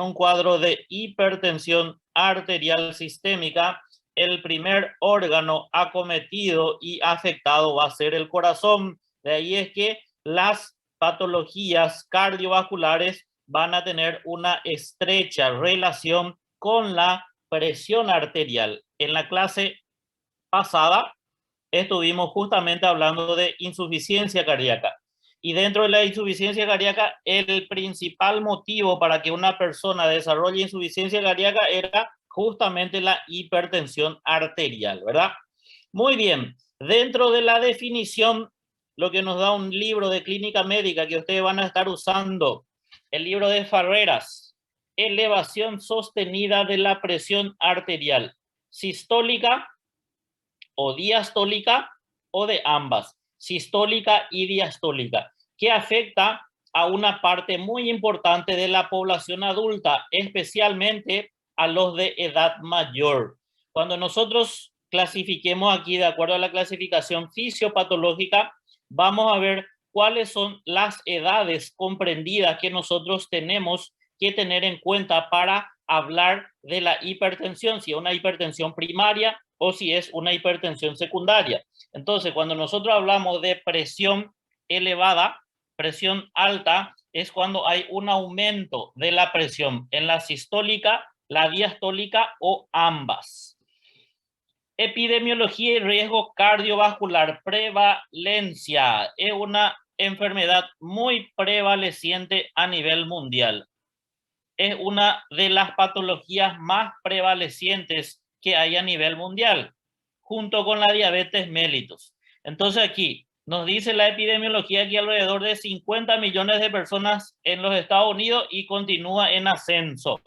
un cuadro de hipertensión arterial sistémica, el primer órgano acometido y afectado va a ser el corazón. De ahí es que las patologías cardiovasculares van a tener una estrecha relación con la presión arterial. En la clase pasada estuvimos justamente hablando de insuficiencia cardíaca. Y dentro de la insuficiencia cardíaca, el principal motivo para que una persona desarrolle insuficiencia cardíaca era justamente la hipertensión arterial, ¿verdad? Muy bien, dentro de la definición, lo que nos da un libro de clínica médica que ustedes van a estar usando, el libro de Farreras, elevación sostenida de la presión arterial, sistólica o diastólica o de ambas, sistólica y diastólica, que afecta a una parte muy importante de la población adulta, especialmente a los de edad mayor. Cuando nosotros clasifiquemos aquí de acuerdo a la clasificación fisiopatológica, vamos a ver cuáles son las edades comprendidas que nosotros tenemos que tener en cuenta para hablar de la hipertensión, si es una hipertensión primaria o si es una hipertensión secundaria. Entonces, cuando nosotros hablamos de presión elevada, presión alta, es cuando hay un aumento de la presión en la sistólica, la diastólica o ambas. Epidemiología y riesgo cardiovascular, prevalencia, es una enfermedad muy prevaleciente a nivel mundial. Es una de las patologías más prevalecientes que hay a nivel mundial, junto con la diabetes mellitus. Entonces aquí nos dice la epidemiología que alrededor de 50 millones de personas en los Estados Unidos y continúa en ascenso.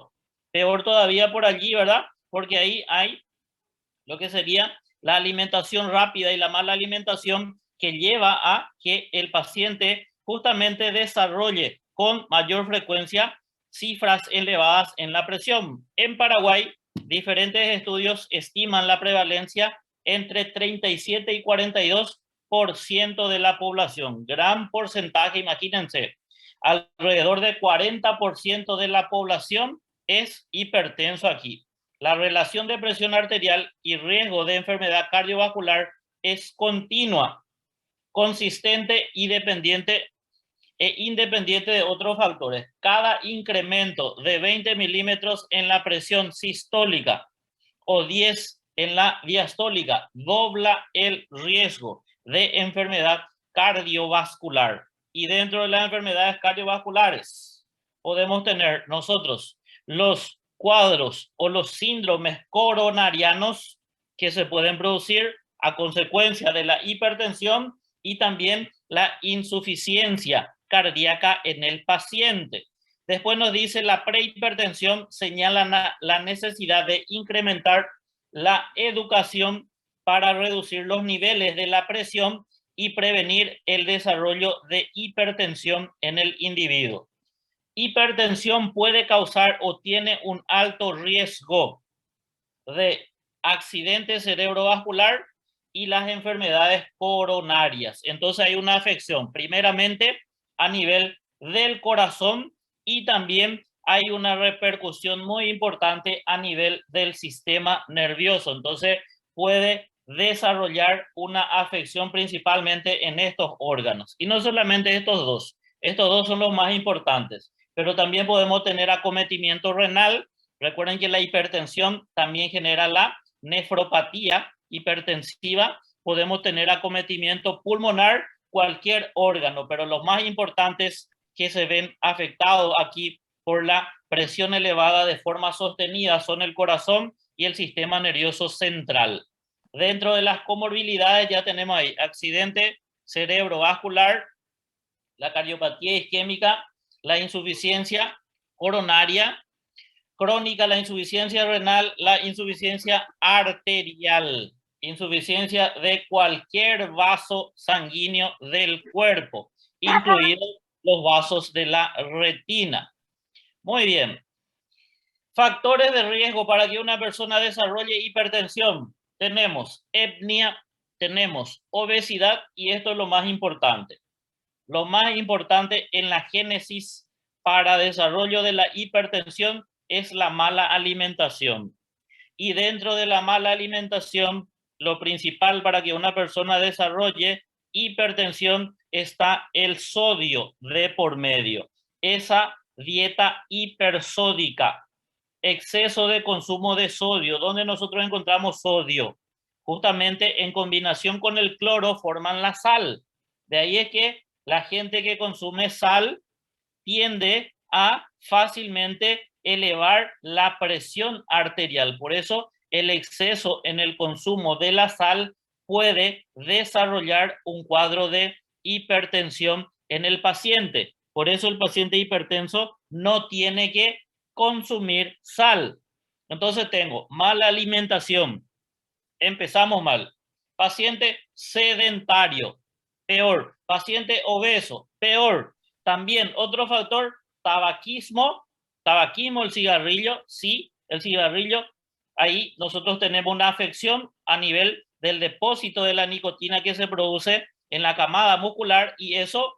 Peor todavía por allí, ¿verdad? Porque ahí hay lo que sería la alimentación rápida y la mala alimentación que lleva a que el paciente justamente desarrolle con mayor frecuencia cifras elevadas en la presión. En Paraguay, diferentes estudios estiman la prevalencia entre 37 y 42% de la población. Gran porcentaje, imagínense. Alrededor de 40% de la población es hipertenso aquí. La relación de presión arterial y riesgo de enfermedad cardiovascular es continua, consistente y dependiente e independiente de otros factores. Cada incremento de 20 milímetros en la presión sistólica o 10 en la diastólica dobla el riesgo de enfermedad cardiovascular. Y dentro de las enfermedades cardiovasculares podemos tener nosotros los cuadros o los síndromes coronarianos que se pueden producir a consecuencia de la hipertensión y también la insuficiencia cardíaca en el paciente. Después nos dice la prehipertensión señala la necesidad de incrementar la educación para reducir los niveles de la presión y prevenir el desarrollo de hipertensión en el individuo. Hipertensión puede causar o tiene un alto riesgo de accidente cerebrovascular y las enfermedades coronarias. Entonces hay una afección primeramente a nivel del corazón y también hay una repercusión muy importante a nivel del sistema nervioso. Entonces puede desarrollar una afección principalmente en estos órganos. Y no solamente estos dos son los más importantes, pero también podemos tener acometimiento renal. Recuerden que la hipertensión también genera la nefropatía hipertensiva. Podemos tener acometimiento pulmonar, cualquier órgano, pero los más importantes que se ven afectados aquí por la presión elevada de forma sostenida son el corazón y el sistema nervioso central. Dentro de las comorbilidades ya tenemos ahí accidente cerebrovascular, la cardiopatía isquémica, la insuficiencia coronaria, crónica, la insuficiencia renal, la insuficiencia arterial, insuficiencia de cualquier vaso sanguíneo del cuerpo, incluidos los vasos de la retina. Muy bien. Factores de riesgo para que una persona desarrolle hipertensión. Tenemos etnia, tenemos obesidad y esto es lo más importante. Lo más importante en la génesis para desarrollo de la hipertensión es la mala alimentación. Y dentro de la mala alimentación, lo principal para que una persona desarrolle hipertensión está el sodio de por medio. Esa dieta hipersódica, exceso de consumo de sodio. ¿Dónde nosotros encontramos sodio? Justamente en combinación con el cloro forman la sal. De ahí es que la gente que consume sal tiende a fácilmente elevar la presión arterial. Por eso el exceso en el consumo de la sal puede desarrollar un cuadro de hipertensión en el paciente. Por eso el paciente hipertenso no tiene que consumir sal. Entonces tengo mala alimentación. Empezamos mal. Paciente sedentario, peor. Paciente obeso, peor. También otro factor, tabaquismo, el cigarrillo, sí, el cigarrillo, ahí nosotros tenemos una afección a nivel del depósito de la nicotina que se produce en la camada muscular y eso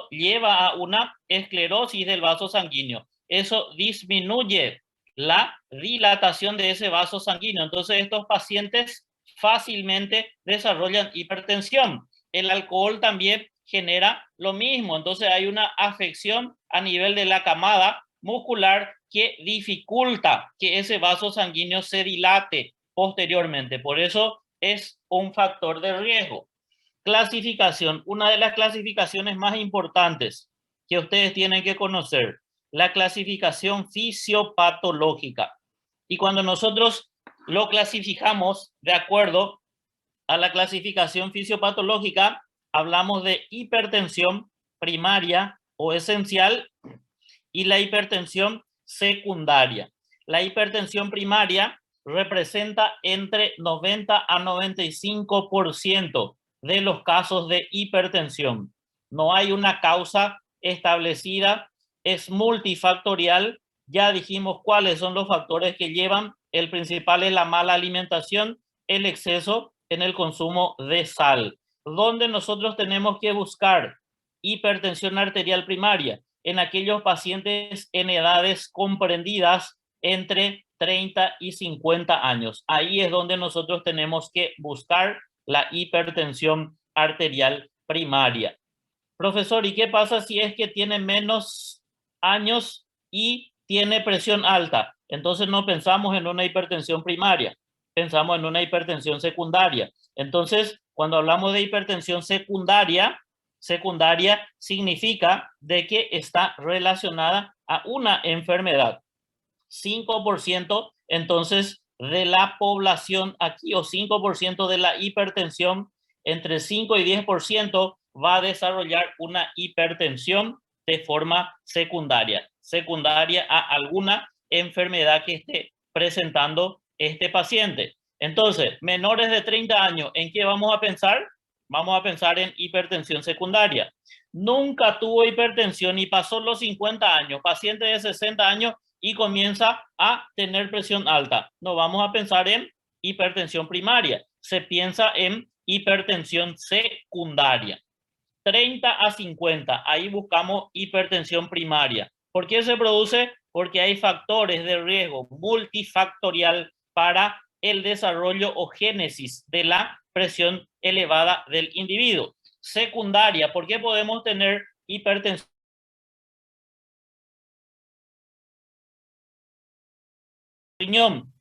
lleva a una esclerosis del vaso sanguíneo. Eso disminuye la dilatación de ese vaso sanguíneo. Entonces estos pacientes fácilmente desarrollan hipertensión. El alcohol también genera lo mismo. Entonces hay una afección a nivel de la camada muscular que dificulta que ese vaso sanguíneo se dilate posteriormente. Por eso es un factor de riesgo. Clasificación. Una de las clasificaciones más importantes que ustedes tienen que conocer, la clasificación fisiopatológica. Y cuando nosotros lo clasificamos de acuerdo a la clasificación fisiopatológica, hablamos de hipertensión primaria o esencial y la hipertensión secundaria. La hipertensión primaria representa entre 90 a 95% de los casos de hipertensión. No hay una causa establecida, es multifactorial. Ya dijimos cuáles son los factores que llevan. El principal es la mala alimentación, el exceso en el consumo de sal. ¿Dónde nosotros tenemos que buscar hipertensión arterial primaria? En aquellos pacientes en edades comprendidas entre 30 y 50 años. Ahí es donde nosotros tenemos que buscar la hipertensión arterial primaria. Profesor, ¿y qué pasa si es que tiene menos años y tiene presión alta? Entonces no pensamos en una hipertensión primaria, pensamos en una hipertensión secundaria. Entonces, cuando hablamos de hipertensión secundaria significa de que está relacionada a una enfermedad. 5% entonces de la población aquí o 5% de la hipertensión, entre 5 y 10% va a desarrollar una hipertensión de forma secundaria a alguna enfermedad que esté presentando este paciente. Entonces, menores de 30 años, ¿en qué vamos a pensar? Vamos a pensar en hipertensión secundaria. Nunca tuvo hipertensión y pasó los 50 años, paciente de 60 años y comienza a tener presión alta. No vamos a pensar en hipertensión primaria, se piensa en hipertensión secundaria. 30 a 50, ahí buscamos hipertensión primaria. ¿Por qué se produce? Porque hay factores de riesgo multifactorial para el desarrollo o génesis de la presión elevada del individuo. Secundaria, ¿por qué podemos tener hipertensión riñón?